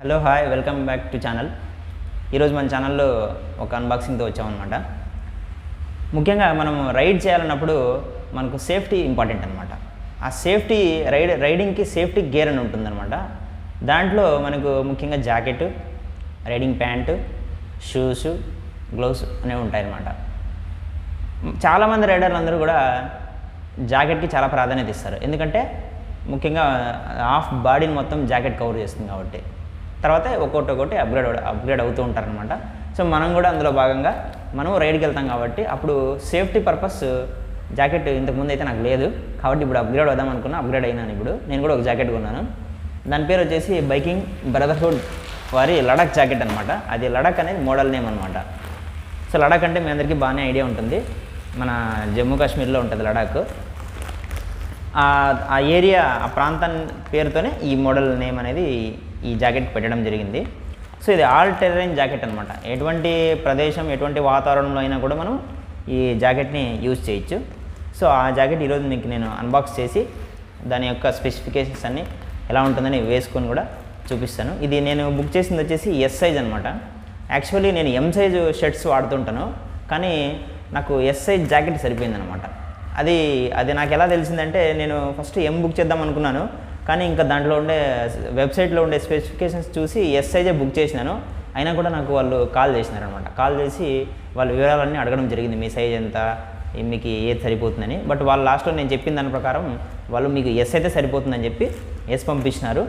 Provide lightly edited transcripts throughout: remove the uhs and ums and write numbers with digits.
Hello hi welcome back to channel. ఈరోజు మన ఛానల్లో ఒక అన్బాక్సింగ్తో వచ్చామన్నమాట. ముఖ్యంగా మనం రైడ్ చేయాలన్నప్పుడు మనకు సేఫ్టీ ఇంపార్టెంట్ అనమాట. ఆ సేఫ్టీ రైడింగ్కి సేఫ్టీ గేర్ అని ఉంటుందన్నమాట. దాంట్లో మనకు ముఖ్యంగా jacket, riding pant, shoes, gloves అనేవి ఉంటాయన్నమాట. చాలామంది రైడర్లు అందరూ కూడా జాకెట్కి చాలా ప్రాధాన్యత ఇస్తారు. ఎందుకంటే ముఖ్యంగా హాఫ్ బాడీని మొత్తం జాకెట్ కవర్ చేస్తుంది కాబట్టి. తర్వాత ఒక్కొక్కటి అప్గ్రేడ్ అవుతూ ఉంటారనమాట. సో మనం కూడా అందులో భాగంగా మనం రైడ్కి వెళ్తాం కాబట్టి అప్పుడు సేఫ్టీ పర్పస్ జాకెట్ ఇంతకుముందు అయితే నాకు లేదు కాబట్టి ఇప్పుడు అప్గ్రేడ్ అవుదాం అనుకున్నా. అప్గ్రేడ్ అయినాను. ఇప్పుడు నేను కూడా ఒక జాకెట్ కొన్నాను. దాని పేరు వచ్చేసి బైకింగ్ బ్రదర్హుడ్ వారి లడాక్ జాకెట్ అనమాట. అది లడాక్ అనేది మోడల్ నేమ్ అనమాట. సో లడాక్ అంటే మీ అందరికీ బాగానే ఐడియా ఉంటుంది. మన జమ్మూ కాశ్మీర్లో ఉంటుంది లడాక్. ఆ ఏరియా, ఆ ప్రాంతం పేరుతోనే ఈ మోడల్ నేమ్ అనేది ఈ జాకెట్ పెట్టడం జరిగింది. సో ఇది ఆల్ టెర్రైన్ జాకెట్ అనమాట. ఎటువంటి ప్రదేశం, ఎటువంటి వాతావరణంలో అయినా కూడా మనం ఈ జాకెట్ని యూజ్ చేయొచ్చు. సో ఆ జాకెట్ ఈరోజు మీకు నేను అన్బాక్స్ చేసి దాని యొక్క స్పెసిఫికేషన్స్ అన్నీ ఎలా ఉంటుందని వేసుకొని కూడా చూపిస్తాను. ఇది నేను బుక్ చేసింది వచ్చేసి ఎస్ సైజ్ అనమాట. యాక్చువల్లీ నేను ఎం సైజు షర్ట్స్ వాడుతుంటాను, కానీ నాకు ఎస్ సైజ్ జాకెట్ సరిపోయిందనమాట. అది నాకు ఎలా తెలిసిందంటే, నేను ఫస్ట్ ఎం బుక్ చేద్దాం అనుకున్నాను, కానీ ఇంకా దాంట్లో ఉండే వెబ్సైట్లో ఉండే స్పెసిఫికేషన్స్ చూసి ఎస్ సైజే బుక్ చేసినాను. అయినా కూడా నాకు వాళ్ళు కాల్ చేసినారనమాట. కాల్ చేసి వాళ్ళ వివరాలన్నీ అడగడం జరిగింది. మీ సైజ్ ఎంత, మీకు ఏది సరిపోతుందని. బట్ వాళ్ళు లాస్ట్లో నేను చెప్పిన దాని ప్రకారం వాళ్ళు మీకు ఎస్ అయితే సరిపోతుందని చెప్పి ఎస్ పంపించినారు.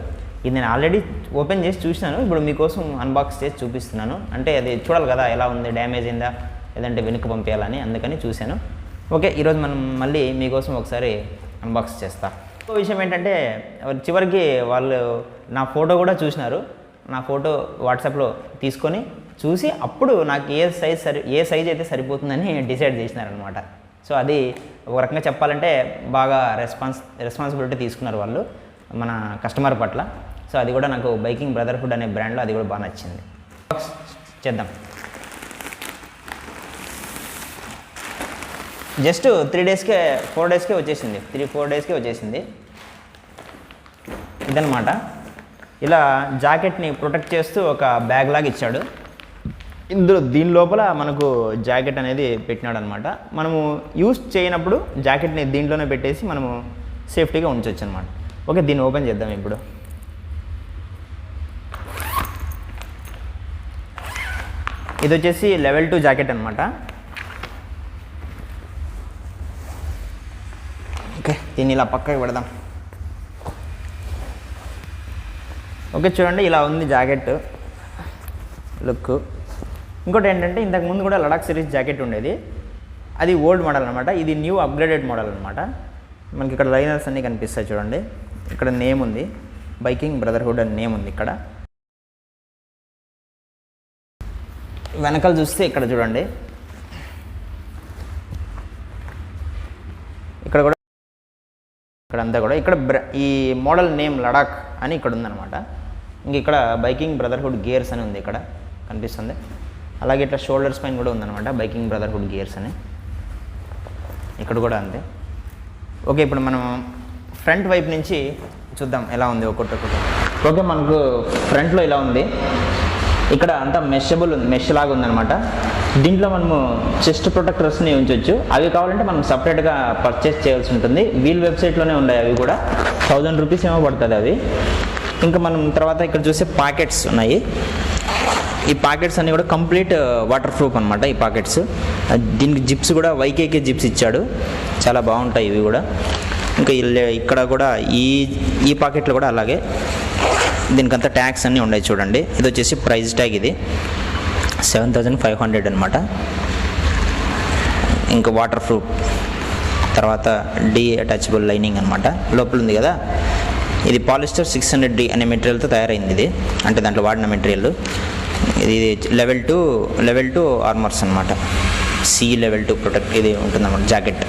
ఇది నేను ఆల్రెడీ ఓపెన్ చేసి చూసినాను. ఇప్పుడు మీకోసం అన్బాక్స్ చేసి చూపిస్తున్నాను. అంటే అది చూడాలి కదా ఎలా ఉంది, డ్యామేజ్ అయిందా లేదంటే వెనక్కి పంపించాలని, అందుకని చూశాను. ఓకే, ఈరోజు మనం మళ్ళీ మీకోసం ఒకసారి అన్బాక్స్ చేస్తా. ఇంకో విషయం ఏంటంటే, చివరికి వాళ్ళు నా ఫోటో కూడా చూసినారు. నా ఫోటో వాట్సాప్లో తీసుకొని చూసి అప్పుడు నాకు ఏ సైజ్ అయితే సరిపోతుందని డిసైడ్ చేసినారనమాట. సో అది ఒక రకంగా చెప్పాలంటే బాగా రెస్పాన్సిబిలిటీ తీసుకున్నారు వాళ్ళు మన కస్టమర్ పట్ల. సో అది కూడా నాకు బైకింగ్ బ్రదర్హుడ్ అనే బ్రాండ్లో అది కూడా బాగా నచ్చింది. చేద్దాం. జస్ట్ 4 డేస్కే వచ్చేసింది. 3-4 డేస్కే వచ్చేసింది. ఇదనమాట. ఇలా జాకెట్ని ప్రొటెక్ట్ చేస్తూ ఒక బ్యాగ్ లాగా ఇచ్చాడు. దీని లోపల మనకు జాకెట్ అనేది పెట్టినాడు అనమాట. మనము యూజ్ చేయనప్పుడు జాకెట్ని దీంట్లోనే పెట్టేసి మనము సేఫ్టీగా ఉంచవచ్చు అనమాట. ఓకే, దీన్ని ఓపెన్ చేద్దాం ఇప్పుడు. ఇది వచ్చేసి లెవెల్ 2 జాకెట్ అనమాట. ఓకే, దీన్ని ఇలా పక్కకి పెడదాం. ఓకే, చూడండి ఇలా ఉంది జాకెట్ లుక్. ఇంకోటి ఏంటంటే, ఇంతకుముందు కూడా లడాక్ సిరీస్ జాకెట్ ఉండేది. అది ఓల్డ్ మోడల్ అనమాట. ఇది న్యూ అప్గ్రేడెడ్ మోడల్ అనమాట. మనకి ఇక్కడ లైనర్స్ అన్నీ కనిపిస్తాయి చూడండి. ఇక్కడ నేమ్ ఉంది, బైకింగ్ బ్రదర్హుడ్ అని నేమ్ ఉంది. ఇక్కడ వెనకాల చూస్తే ఇక్కడ చూడండి, ఇక్కడంతా కూడా ఇక్కడ ఈ మోడల్ నేమ్ లడాక్ అని ఇక్కడ ఉందన్నమాట. ఇంక ఇక్కడ బైకింగ్ బ్రదర్హుడ్ గేర్స్ అని ఉంది, ఇక్కడ కనిపిస్తుంది. అలాగే ఇట్లా షోల్డర్స్ పైన కూడా ఉందన్నమాట బైకింగ్ బ్రదర్హుడ్ గేర్స్ అని. ఇక్కడ కూడా అంతే. ఓకే, ఇప్పుడు మనం ఫ్రంట్ వైపు నుంచి చూద్దాం ఎలా ఉంది ఒక్కొక్కటి. ఓకే, మనకు ఫ్రంట్లో ఇలా ఉంది. ఇక్కడ అంతా మెష్ లాగా ఉందన్నమాట. దీంట్లో మనము చెస్ట్ ప్రొటెక్టర్స్ని ఉంచవచ్చు. అవి కావాలంటే మనం సపరేట్గా పర్చేస్ చేయాల్సి ఉంటుంది. వీల్ వెబ్సైట్లోనే ఉన్నాయి. అవి కూడా 1000 రూపీస్ ఏమో పడుతుంది అవి. ఇంకా మనం తర్వాత ఇక్కడ చూసే పాకెట్స్ ఉన్నాయి. ఈ పాకెట్స్ అన్నీ కూడా కంప్లీట్ వాటర్ ప్రూఫ్ అనమాట. ఈ పాకెట్స్, దీనికి జిప్స్ కూడా వైకేకే జిప్స్ ఇచ్చాడు. చాలా బాగుంటాయి ఇవి కూడా. ఇంకా ఇక్కడ కూడా ఈ పాకెట్లు కూడా అలాగే. దీనికంతా ట్యాగ్స్ అన్నీ ఉన్నాయి చూడండి. ఇది వచ్చేసి ప్రైస్ ట్యాగ్, ఇది 7500 అనమాట. ఇంకా వాటర్ ప్రూఫ్, తర్వాత అటాచబుల్ లైనింగ్ అనమాట. లోపల ఉంది కదా, ఇది పాలిస్టర్ 600D అనే మెటీరియల్తో తయారైంది. ఇది అంటే దాంట్లో వాడిన మెటీరియల్. ఇది లెవెల్ 2 ఆర్మర్స్ అనమాట. సి లెవెల్ 2 ప్రొటెక్ట్ ఇది ఉంటుందన్నమాట జాకెట్.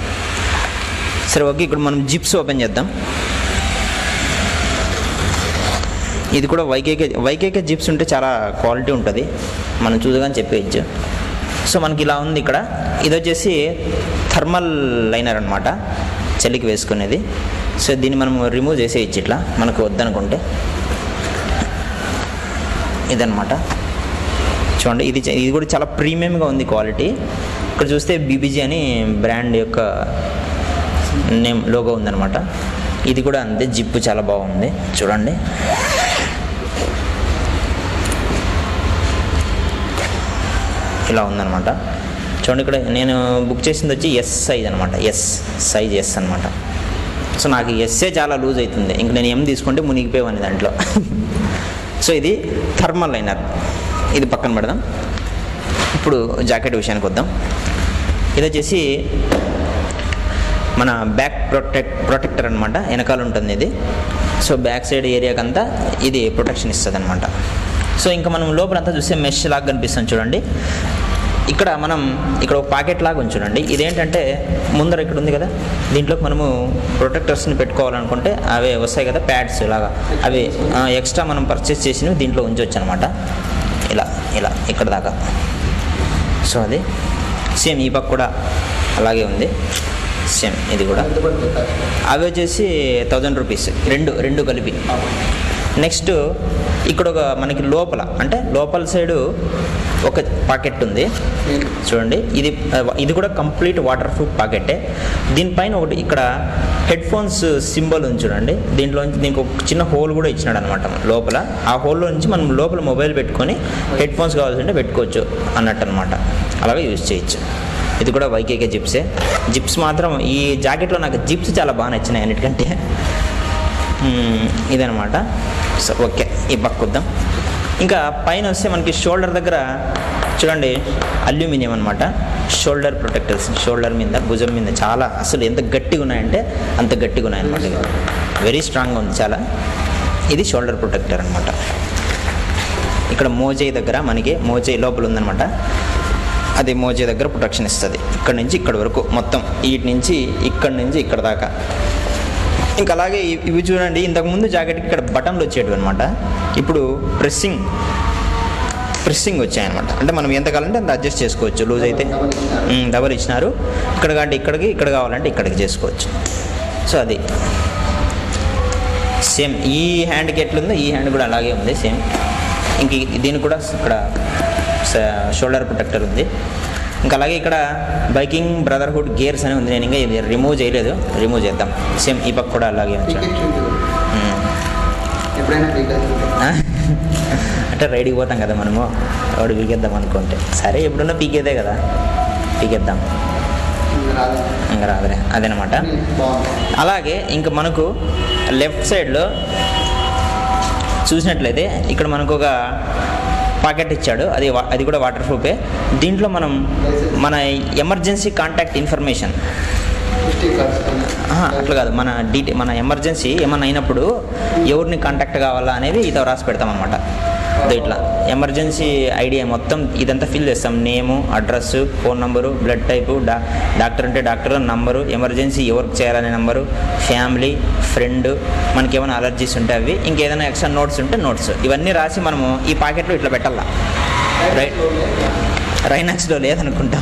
సరే, ఓకే, ఇప్పుడు మనం జిప్స్ ఓపెన్ చేద్దాం. ఇది కూడా వైకేకే జిప్స్ ఉంటే చాలా క్వాలిటీ ఉంటుంది, మనం చూడగానే చెప్పేయచ్చు. సో మనకి ఇలా ఉంది ఇక్కడ. ఇది వచ్చేసి థర్మల్ లైనర్ అనమాట, చలికి వేసుకునేది. సో దీన్ని మనం రిమూవ్ చేసేయచ్చు ఇట్లా మనకు వద్దనుకుంటే. ఇదనమాట. చూడండి, ఇది కూడా చాలా ప్రీమియంగా ఉంది క్వాలిటీ. ఇక్కడ చూస్తే బీబీజీ అని బ్రాండ్ యొక్క నేమ్ లోగో ఉందన్నమాట. ఇది కూడా అంతే, జిప్ చాలా బాగుంది చూడండి. ఇలా ఉందన్నమాట. చూడండి, ఇక్కడ నేను బుక్ చేసింది వచ్చి ఎస్ సైజ్ అనమాట. సైజ్ ఎస్ అనమాట. సో నాకు ఎస్ఏ చాలా లూజ్ అవుతుంది, ఇంక నేను ఎం తీసుకుంటే మునిగిపోయాను దాంట్లో. సో ఇది థర్మల్ లైనర్, ఇది పక్కన పెడదాం. ఇప్పుడు జాకెట్ విషయానికి వద్దాం. ఇది వచ్చేసి మన బ్యాక్ ప్రొటెక్టర్ అనమాట, వెనకాల ఉంటుంది ఇది. సో బ్యాక్ సైడ్ ఏరియాకి అంతా ఇది ప్రొటెక్షన్ ఇస్తుంది అనమాట. సో ఇంకా మనం లోపలంతా చూస్తే మెష్ లాగా కనిపిస్తుంది చూడండి. ఇక్కడ ఒక పాకెట్ లాగా ఉంది చూడండి. ఇదేంటంటే ముందర ఇక్కడ ఉంది కదా, దీంట్లోకి మనము ప్రొటెక్టర్స్ని పెట్టుకోవాలనుకుంటే అవే వస్తాయి కదా, ప్యాడ్స్ లాగా, అవి ఎక్స్ట్రా మనం పర్చేస్ చేసినవి దీంట్లో ఉంచవచ్చు అనమాట. ఇలా ఇక్కడ దాకా. సో అది సేమ్ ఈ పక్క కూడా అలాగే ఉంది, సేమ్ ఇది కూడా. అవి వచ్చేసి 1000 రూపీస్ రెండు కలిపి. నెక్స్ట్ ఇక్కడ ఒక మనకి లోపల సైడు ఒక పాకెట్ ఉంది చూడండి. ఇది కూడా కంప్లీట్ వాటర్ ప్రూఫ్ పాకెటే. దీనిపైన ఒకటి ఇక్కడ హెడ్ ఫోన్స్ సింబల్ ఉంది చూడండి. దీనికి ఒక చిన్న హోల్ కూడా ఇచ్చినాడు అనమాట లోపల. ఆ హోల్లో నుంచి మనం లోపల మొబైల్ పెట్టుకొని హెడ్ ఫోన్స్ కావాల్సింటే పెట్టుకోవచ్చు అన్నట్టు అనమాట. అలాగే యూజ్ చేయొచ్చు. ఇది కూడా వైకేకే జిప్స్ మాత్రం ఈ జాకెట్లో నాకు జిప్స్ చాలా బాగా నచ్చినాయి అన్నిటికంటే. ఇదనమాట. సో ఓకే, ఈ పక్క వద్దాం. ఇంకా పైన వస్తే మనకి షోల్డర్ దగ్గర చూడండి, అల్యూమినియం అనమాట. షోల్డర్ ప్రొటెక్టర్స్, షోల్డర్ మీద, భుజం మీద చాలా అసలు ఎంత గట్టిగా ఉన్నాయంటే అంత గట్టిగా ఉన్నాయన్నమాట. వెరీ స్ట్రాంగ్గా ఉంది చాలా. ఇది షోల్డర్ ప్రొటెక్టర్ అనమాట. ఇక్కడ మోజే దగ్గర మనకి మోజే లోపల ఉందన్నమాట. అది మోజే దగ్గర ప్రొటెక్షన్ ఇస్తుంది. ఇక్కడ నుంచి ఇక్కడ వరకు మొత్తం, వీటి నుంచి ఇక్కడ దాకా. ఇంకా అలాగే ఇవి చూడండి, ఇంతకుముందు జాకెట్కి ఇక్కడ బటన్లు వచ్చేటివి అనమాట. ఇప్పుడు ప్రెస్సింగ్ వచ్చాయన్నమాట. అంటే మనం ఎంత కావాలంటే అంత అడ్జస్ట్ చేసుకోవచ్చు. లూజ్ అయితే డబల్ ఇచ్చినారు. ఇక్కడ కావాలంటే ఇక్కడికి, ఇక్కడ కావాలంటే ఇక్కడికి చేసుకోవచ్చు. సో అది సేమ్ ఈ హ్యాండ్కి ఎట్లుందో ఈ హ్యాండ్ కూడా అలాగే ఉంది సేమ్. ఇంక దీనికి కూడా ఇక్కడ షోల్డర్ ప్రొటెక్టర్ ఉంది. ఇంకా అలాగే ఇక్కడ బైకింగ్ బ్రదర్హుడ్ గేర్స్ అని ఉంది. నేను ఇంకా ఇది రిమూవ్ చేయలేదు, రిమూవ్ చేద్దాం. సేమ్ ఈ పక్క కూడా అలాగే ఉంచాను. అంటే రైడ్కి పోతాం కదా మనము, వాడు పీకేద్దాం అనుకుంటే, సరే ఎప్పుడున్నా పీకేదే కదా, పీకేద్దాం. ఇంకా రాదులే, అదనమాట. అలాగే ఇంకా మనకు లెఫ్ట్ సైడ్లో చూసినట్లయితే ఇక్కడ మనకు ఒక పాకెట్ ఇచ్చాడు. అది కూడా వాటర్ ప్రూఫే. దీంట్లో మన ఎమర్జెన్సీ కాంటాక్ట్ ఇన్ఫర్మేషన్, అట్లా కాదు, మన ఎమర్జెన్సీ ఏమన్నా అయినప్పుడు ఎవరిని కాంటాక్ట్ కావాలా అనేది ఇదో రాసి పెడతాం అనమాట. ఇట్లా ఎమర్జెన్సీ ఐడియా మొత్తం ఇదంతా ఫిల్ చేస్తాం. Name, address, phone number, blood type, doctor అంటే డాక్టర్ నంబరు, ఎమర్జెన్సీ ఎవరికి చేయాలనే నంబరు, ఫ్యామిలీ, ఫ్రెండ్, మనకి ఏమైనా అలర్జీస్ ఉంటే అవి, ఇంకేదైనా ఎక్స్ట్రా నోట్స్ ఉంటే నోట్స్, ఇవన్నీ రాసి మనము ఈ పాకెట్లో ఇట్లా పెట్టాలా. రైనాక్స్లో లేదనుకుంటా,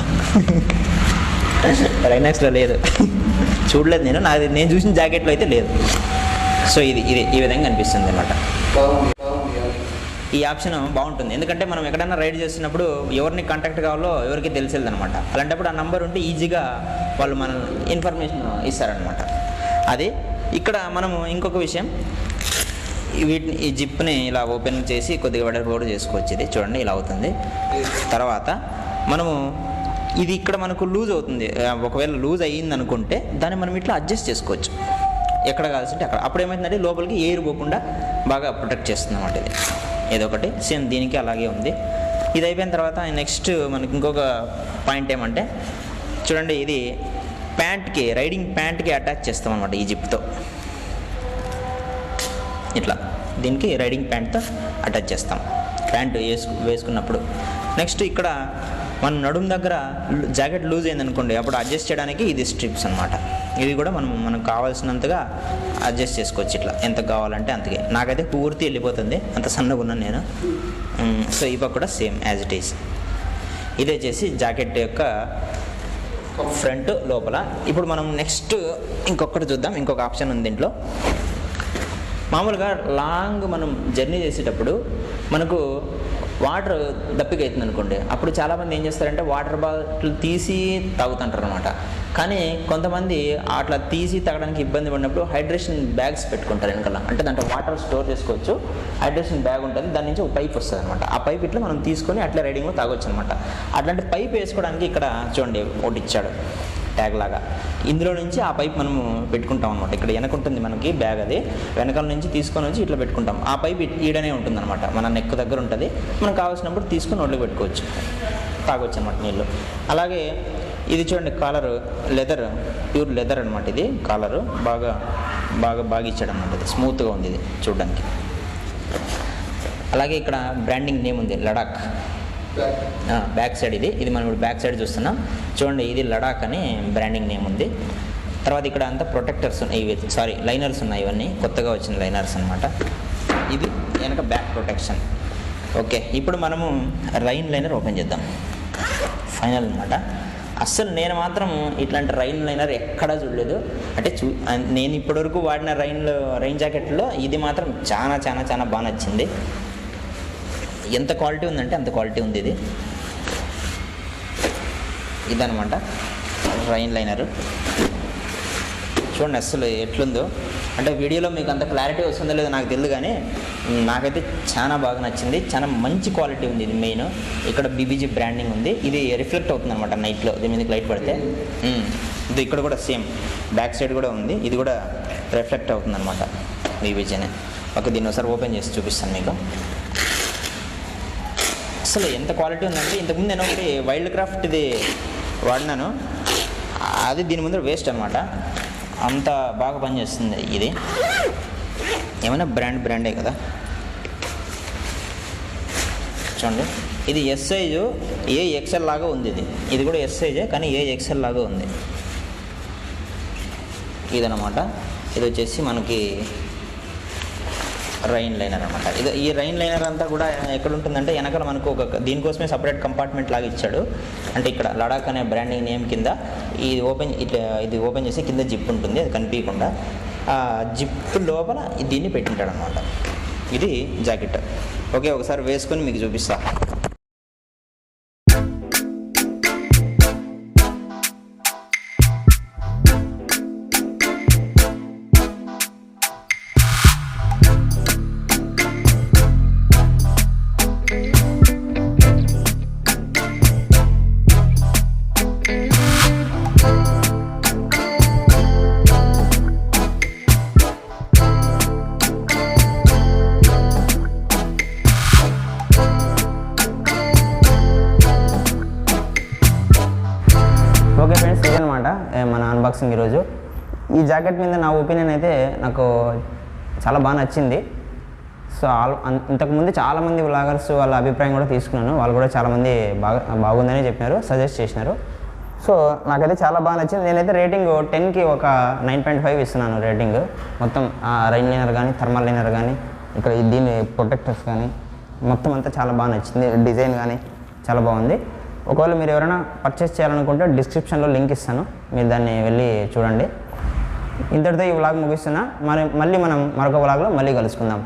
రైనాక్స్లో లేదు, చూడలేదు నేను చూసిన జాకెట్లో అయితే లేదు. సో ఇది ఈ విధంగా అనిపిస్తుంది అన్నమాట. ఈ ఆప్షన్ బాగుంటుంది, ఎందుకంటే మనం ఎక్కడైనా రైడ్ చేస్తున్నప్పుడు ఎవరిని కాంటాక్ట్ కావాలో ఎవరికి తెలిసేది అనమాట. అలాంటప్పుడు ఆ నంబర్ ఉంటే ఈజీగా వాళ్ళు మన ఇన్ఫర్మేషన్ ఇస్తారనమాట. అది ఇక్కడ మనము ఇంకొక విషయం, ఈ జిప్ని ఇలా ఓపెన్ చేసి కొద్దిగా వెడల్పు కూడా చేసుకోవచ్చు. ఇది చూడండి ఇలా అవుతుంది. తర్వాత మనము ఇది ఇక్కడ మనకు లూజ్ అవుతుంది, ఒకవేళ లూజ్ అయ్యింది అనుకుంటే దాన్ని మనం ఇట్లా అడ్జస్ట్ చేసుకోవచ్చు ఎక్కడ కావాల్సింటే అక్కడ. అప్పుడు ఏమవుతుందంటే లోపలికి ఎయిర్ పోకుండా బాగా ప్రొటెక్ట్ చేస్తుంది అన్నమాట. ఇది ఏదో ఒకటి సేమ్ దీనికి అలాగే ఉంది. ఇది అయిపోయిన తర్వాత నెక్స్ట్ మనకి ఇంకొక పాయింట్ ఏమంటే చూడండి, ఇది రైడింగ్ ప్యాంట్కి అటాచ్ చేస్తాం అనమాట ఈ జిప్తో. ఇట్లా దీనికి రైడింగ్ ప్యాంట్తో అటాచ్ చేస్తాం ప్యాంట్ వేసుకున్నప్పుడు. నెక్స్ట్ ఇక్కడ మన నడుము దగ్గర జాకెట్ లూజ్ అయిందనుకోండి, అప్పుడు అడ్జస్ట్ చేయడానికి ఇది స్ట్రిప్స్ అనమాట. ఇది కూడా మనకు కావాల్సినంతగా అడ్జస్ట్ చేసుకోవచ్చు, ఇట్లా ఎంత కావాలంటే అంతకే. నాకైతే పూర్తి వెళ్ళిపోతుంది, అంత సన్నగా ఉన్నాను నేను. సో ఈ పక్క కూడా సేమ్ యాజ్ ఇట్ ఈస్. ఇది వచ్చేసి జాకెట్ యొక్క ఫ్రంట్ లోపల. ఇప్పుడు మనం నెక్స్ట్ ఇంకొకటి చూద్దాం. ఇంకొక ఆప్షన్ ఉంది దీంట్లో. మామూలుగా లాంగ్ మనం జర్నీ చేసేటప్పుడు మనకు వాటర్ దప్పిక అవుతుంది అనుకోండి, అప్పుడు చాలామంది ఏం చేస్తారంటే వాటర్ బాటిల్ తీసి తాగుతుంటారు అనమాట. కానీ కొంతమంది అట్లా తీసి తాగడానికి ఇబ్బంది పడినప్పుడు హైడ్రేషన్ బ్యాగ్స్ పెట్టుకుంటారు వెనకాల. అంటే దాంట్లో వాటర్ స్టోర్ చేసుకోవచ్చు, హైడ్రేషన్ బ్యాగ్ ఉంటుంది, దాని నుంచి ఒక పైప్ వస్తుంది అనమాట. ఆ పైప్ ఇట్లా మనం తీసుకొని అట్లా రైడింగ్లో తాగొచ్చు అనమాట. అట్లాంటి పైప్ వేసుకోవడానికి ఇక్కడ చూడండి ఒకటి ఇచ్చాడు ట్యాగ్ లాగా. ఇందులో నుంచి ఆ పైప్ మనము పెట్టుకుంటాం అనమాట. ఇక్కడ వెనక ఉంటుంది మనకి బ్యాగ్, అది వెనకాల నుంచి తీసుకొని వచ్చి ఇట్లా పెట్టుకుంటాం. ఆ పైప్ ఈడనే ఉంటుంది అనమాట, మన నెక్ దగ్గర ఉంటుంది. మనకు కావాల్సినప్పుడు తీసుకొని ఒడ్లు పెట్టుకోవచ్చు, తాగొచ్చు అనమాట నీళ్ళు. అలాగే ఇది చూడండి కాలరు లెదర్, ప్యూర్ లెదర్ అనమాట. ఇది కాలరు బాగా బాగా బాగా ఇచ్చాడు అనమాట. ఇది స్మూత్గా ఉంది ఇది చూడడానికి. అలాగే ఇక్కడ బ్రాండింగ్ నేమ్ ఉంది లడాక్, బ్యాక్ సైడ్. ఇది మనం ఇప్పుడు బ్యాక్ సైడ్ చూస్తున్నాం చూడండి, ఇది లడాక్ అని బ్రాండింగ్ నేమ్ ఉంది. తర్వాత ఇక్కడ అంతా ప్రొటెక్టర్స్ ఉన్నాయి, ఇవి లైనర్స్ ఉన్నాయి, ఇవన్నీ కొత్తగా వచ్చిన లైనర్స్ అనమాట. ఇది వెనక బ్యాక్ ప్రొటెక్షన్. ఓకే, ఇప్పుడు మనము రైన్ లైనర్ ఓపెన్ చేద్దాం, ఫైనల్ అనమాట. అస్సలు నేను మాత్రం ఇట్లాంటి రైన్ లైనర్ ఎక్కడా చూడలేదు. అంటే నేను ఇప్పటివరకు వాడిన రైన్ జాకెట్లో ఇది మాత్రం చాలా చాలా చాలా బాగా నచ్చింది. ఎంత క్వాలిటీ ఉందంటే అంత క్వాలిటీ ఉంది. ఇదనమాట రైన్ లైనర్. చూడండి అసలు ఎట్లుందో. అంటే వీడియోలో మీకు అంత క్లారిటీ వస్తుందో లేదో నాకు తెలియదు, కానీ నాకైతే చాలా బాగా నచ్చింది. చాలా మంచి క్వాలిటీ ఉంది. ఇది మెయిన్ ఇక్కడ బీబీజీ బ్రాండింగ్ ఉంది. ఇది రిఫ్లెక్ట్ అవుతుంది అనమాట నైట్లో, దీని మీదకి లైట్ పడితే. ఇది ఇక్కడ కూడా సేమ్ బ్యాక్ సైడ్ కూడా ఉంది, ఇది కూడా రిఫ్లెక్ట్ అవుతుంది అనమాట బీబీజీనే. ఓకే, దీన్ని ఒకసారి ఓపెన్ చేసి చూపిస్తాను మీకు. అసలు ఎంత క్వాలిటీ ఉందంటే, ఇంతకుముందు నేను ఒకటి వైల్డ్ క్రాఫ్ట్ ఇది వాడినాను, అది దీని ముందర వేస్ట్ అనమాట. అంత బాగా పనిచేస్తుంది ఇది. ఏమైనా బ్రాండే కదా. చూడండి ఇది ఎస్ సైజు, ఏ ఎక్సెల్ లాగా ఉంది. ఇది కూడా ఎస్ సైజే, కానీ ఏ ఎక్సెల్ లాగా ఉంది. ఇదనమాట. ఇది వచ్చేసి మనకి రైన్ లైనర్ అనమాట. ఈ రైన్ లైనర్ అంతా కూడా ఎక్కడ ఉంటుందంటే వెనకాల మనకు దీనికోసమే సపరేట్ కంపార్ట్మెంట్ లాగా ఇచ్చాడు. అంటే ఇక్కడ లడాక్ అనే బ్రాండింగ్ నేమ్ కింద ఇది ఓపెన్ చేసి కింద జిప్ ఉంటుంది, అది కనిపించకుండా ఆ జిప్ లోపల దీన్ని పెట్టింటాడు అనమాట. ఇది జాకెట్. ఓకే, ఒకసారి వేసుకొని మీకు చూపిస్తా. ఓకే ఫ్రెండ్స్, ఇదనమాట మన అన్బాక్సింగ్ ఈరోజు. ఈ జాకెట్ మీద నా ఒపీనియన్ అయితే నాకు చాలా బాగా నచ్చింది. సో ఇంతకుముందు చాలామంది వ్లాగర్స్ వాళ్ళ అభిప్రాయం కూడా తీసుకున్నాను, వాళ్ళు కూడా చాలామంది బాగుందని చెప్పినారు, సజెస్ట్ చేసినారు. సో నాకైతే చాలా బాగా నచ్చింది. నేనైతే రేటింగ్ 10కి ఒక 9.5 ఇస్తున్నాను రేటింగ్. మొత్తం రైన్ లైనర్ కానీ, థర్మల్ లైనర్ కానీ, ఇక్కడ దీని ప్రొటెక్టర్స్ కానీ మొత్తం అంతా చాలా బాగా నచ్చింది. డిజైన్ కానీ చాలా బాగుంది. ఒకవేళ మీరు ఎవరైనా పర్చేస్ చేయాలనుకుంటే డిస్క్రిప్షన్లో లింక్ ఇస్తాను, మీరు దాన్ని వెళ్ళి చూడండి. ఇంతటితో ఈ వ్లాగ్ ముగిస్తున్నా. మళ్ళీ మనం మరొక వ్లాగ్లో మళ్ళీ కలుసుకుందాం.